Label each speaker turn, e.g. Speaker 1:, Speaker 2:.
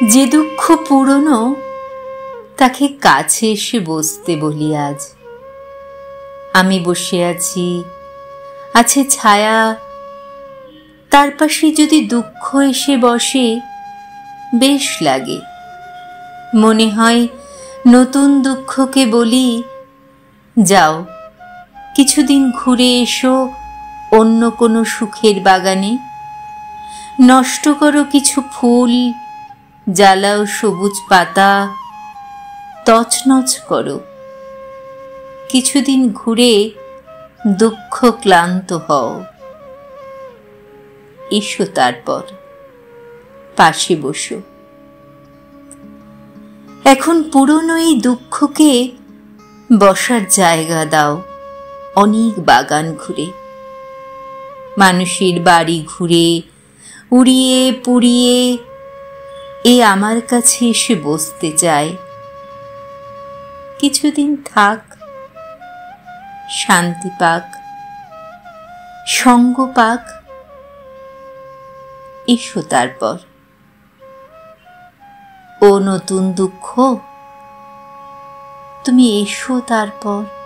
Speaker 1: যে দুঃখ পুরনো তাকে কাছে এসে বসতে বলি আজ। আমি বসে আছি, আছে ছায়া, তার পাশে যদি দুঃখ এসে বসে বেশ লাগে। মনে হয় নতুন দুঃখকে বলি, যাও কিছুদিন ঘুরে এসো অন্য কোনো সুখের বাগানে, নষ্ট করো কিছু ফুল, জ্বালাও সবুজ পাতা, তছনছ করো। কিছুদিন ঘুরে দুঃখ ক্লান্ত হও। এসো তারপর পাশে বসো। এখন পুরনো এই দুঃখকে বসার জায়গা দাও অনেক বাগান ঘুরে, মানুষের বাড়ি ঘুরে, উড়িয়ে পুড়িয়ে এ আমার কাছে এসে বসতে চায়। কিছুদিন থাক, শান্তি পাক, সঙ্গ পাক। এসো তারপর। ও নতুন দুঃখ, তুমি এসো তারপর।